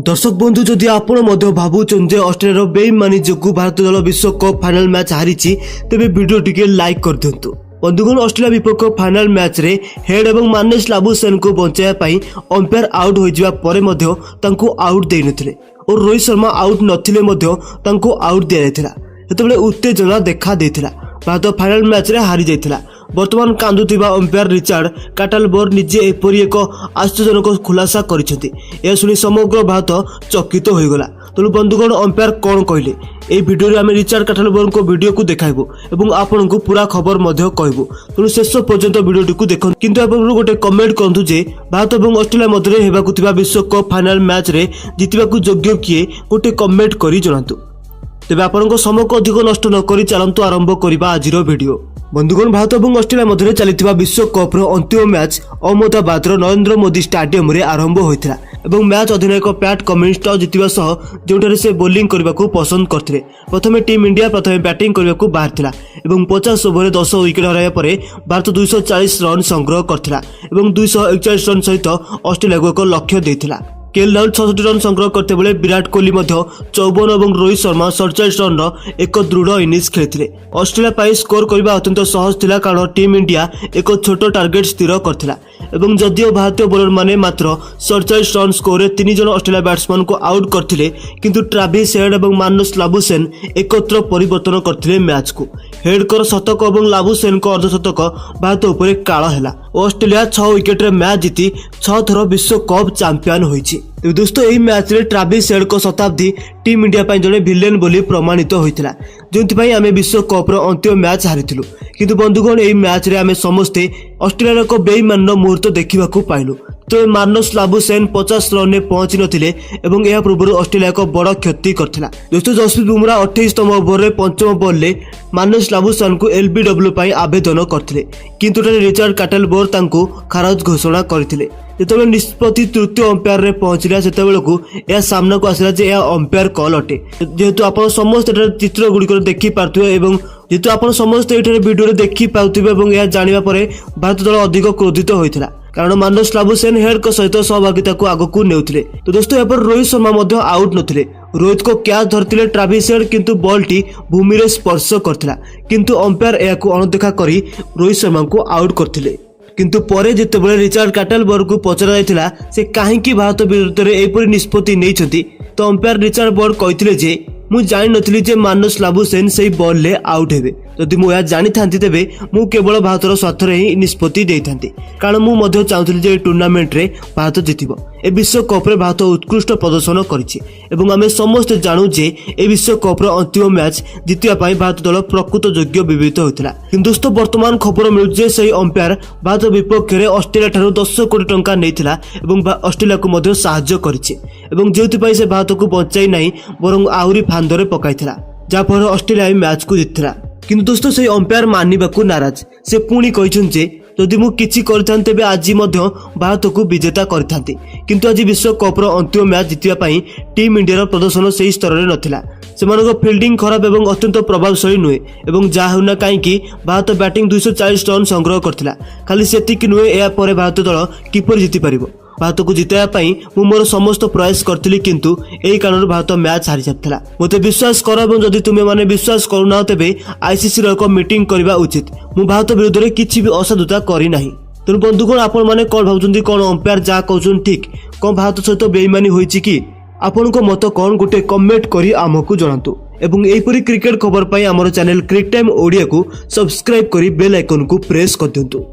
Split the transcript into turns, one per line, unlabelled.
दर्शक बंधु जदि आपण भावुन जे ऑस्ट्रेलिया बेईमानी जो भारत दल विश्वकप फाइनल मैच हारी तेरे वीडियो टिके लाइक कर दिंतु। बंधुगण ऑस्ट्रेलिया विपक्ष फाइनल मैच रे हेड एवं मार्नस लाबुशेन को बचाई अंपायर आउट हो आउट दे नथिले और रोहित शर्मा आउट नथिले आउट दिया जाता उत्तेजना देखा देथिला। भारत फाइनल मैच रे हारी जाइथिला। वर्तमान कांदुथिबा अंपायर रिचार्ड काटलबोर निजे एपरी एक आश्चर्यजनक खुलासा करिसेंती। ए सुनी समग्र भारत चकित हो गला। तेणु बंधुगण अंपायर कौन कहले ए वीडियो रे आमे रिचार्ड काटलबोर को वीडियो को देखाइबो एवं आपन को पूरा खबर मध्य कहबो। तेणु शेष पर्यंत वीडियो को देखन किंतु आपण गोटे कमेंट करंतु जे भारत एवं ऑस्ट्रेलिया मध्य हेबाकु थिबा विश्वकप फाइनल मैच रे जितिबाकु योग्य किए गोटे कमेंट करी जणांतु। तेबे आपनको समय को अधिक नष्ट न करी चलंतु आरंभ करिबा आजिरो वीडियो। बंधुगण भारत और ऑस्ट्रेलिया मध्य चलता विश्वकप अंतिम मैच अहमदाबाद नरेंद्र मोदी स्टाडियम रे आरंभ होता एवं मैच अधिनायक पैट कमिंस जितवा सह जो से बोलिंग करने को पसंद करते। प्रथम टीम इंडिया प्रथम बैटिंग करने को बाहर एवं 50 ओवर 10 विकेट हराया पर भारत 240 रन संग्रह करथिला एवं 241 रन सहित ऑस्ट्रेलिया को एक लक्ष्य देथिला। केएल राहुल 66 रन संग्रह करते बेले विराट कोहली 54 और रोहित शर्मा 47 रन एक दृढ़ इनिंग्स खेलते। ऑस्ट्रेलिया पाई स्कोर करने अत्यंत सहज थिला कारण टीम इंडिया एक छोट टार्गेट स्थिर करथिला एवं जदियो भारतीय बोलर माने मात्र 47 रन स्कोर रे 3 जन ऑस्ट्रेलिया बैट्समैन को आउट करथिले किंतु ट्राविस हेड और मार्नस लाबुशेन एकत्र परिवर्तन करथिले मैच को। हेड कर शतक और लाबुशेन को अर्धशतक भारत उपरे काळ हैला। ऑस्ट्रेलिया 6 विकेट रे मैच जीति 6 थर विश्वकप चैंपियन होईछि। दोस्तों यही मैच रे ट्राविस हेड को शताब्दी टीम इंडिया पाई जड़े भिलेन बोली प्रमाणित होइतिला जोंथि आमे विश्वकप रो अंतिम मैच हारिथिलु। किंतु बंधुगण यही मैच रे आमे समस्ते ऑस्ट्रेलिया को बेईमान मुहूर्त देखिबाकू पाइलु। तो मार्नस लाबुशेन 50 रन में पहुंची नथिले एवं यह पूर्व ऑस्ट्रेलिया को बड़ क्षति करथिला। दोस्तों जसप्रीत बुमराह 28तम ओवर रे 5म बॉल ले मार्नस लाबुशेन को एलबीडब्ल्यू पाई आवेदन करथिले किंतु रिचार्ड काटलबोर तांको खारज घोषणा करथिले। जेतेबेले निष्पत्ति तृतीय अंपायर रे पहुंचला सेतेबेलकू यह सामना को आसिला जे यह अंपायर कॉल अटे। जेहेतु आपण समस्त चित्र गुडी को देखि पारथुवे एवं जेहेतु आपण समस्त एठारे वीडियो रे देखि पाउथिबे एवं यह जानिबा परे भारत दल अधिक क्रोधित होइथिला कारण मार्नस लाबुशेन हेड को सहित सहभागिता को आगो को नेउथिले। तो दोस्तों यहाँ पर रोहित शर्मा मध्य आउट नथिले। रोहित को कैच धरतिले ट्राविस हेड किंतु बॉल टी भूमि रे स्पर्श करथिला किंतु अंपायर याकू अणदेखा करी रोहित शर्मा को आउट करथिले। किंतु परे जितेबाला रिचार्ड काटलबोर को पचरा जाइथिला से काहेकि भारत विरुद्ध रे एपरि निष्पत्ति नेइछथि तो अंपायर रिचार्ड बोर्ड कहिथिले जे मु जानि नथिली जे मार्नस लाबुशेन सेही बॉल ले आउट हेबे। जदि मु या जानि थांती तेबे मु केवल भारतर स्वार्थ रे ही निष्पत्ति देई थांती कारण मु मध्य चाहुथिली जे टूर्नामेंट रे भारत जितिबो। ए विश्वकप रे भारत उत्कृष्ट प्रदर्शन करिछि एवं आमे समस्त जानू जे ए विश्वकप रो अंतिम मैच जितिया पई भारत दल प्रकृत योग्य विवेचित होइतिला। किंतु दोस्तों वर्तमान खबर मिलु जे सेही अंपायर भारत विपक्ष रे ऑस्ट्रेलिया ठारो 10 कोटी टंका नेइथिला एवं ऑस्ट्रेलिया को मध्य सहायता करिछि एवं जेउति पई से भारत को बचाई नाही बरং आहुरी फांदरे पकाइथिला जा फल ऑस्ट्रेलिया मैच को जितिला। किंतु दोस्तों से अंपायर मानिबाकू नाराज से पुणी कहिछन जे जदि मु किछि करथान तेबे आज मध्य भारत को विजेता करथांती किंतु आज विश्वकप रो अंतिम मैच जितिया पई टीम इंडिया रो प्रदर्शन सही स्तर रे नथिला। सेमानको फील्डिंग खराब एवं अत्यंत प्रभावशाली नुहे एवं जा होना कहीं भारत बैटिंग 240 रन संग्रह करथिला खाली सेतिक नुहे या परे भारत दल किपर जिति परिबो। भारत को जिताया पाई मु मोर समस्त प्रयास करथिली किंतु एही कारण भारत मैच हारि जाथिला। मते विश्वास कर एवं जदि तुमे माने विश्वास करूना तेबे आईसीसी रो एक मीटिंग करबा उचित। मु भारत विरुद्ध रे किछि भी असाधुता करी नाही। तेणु बंधुगण आपण माने कोन भाबुचंती कोन अंपायर जा कहउछन ठीक कोन भारत सहित बेईमानी होईछि कि आपनको मत कोन गोटे कमेंट करी आमको जणांतु एवं एहीपरि क्रिकेट खबर पाई हमर चैनल क्रिक टाइम ओडिया को सब्सक्राइब करी बेल आइकन को प्रेस कर दियंतु।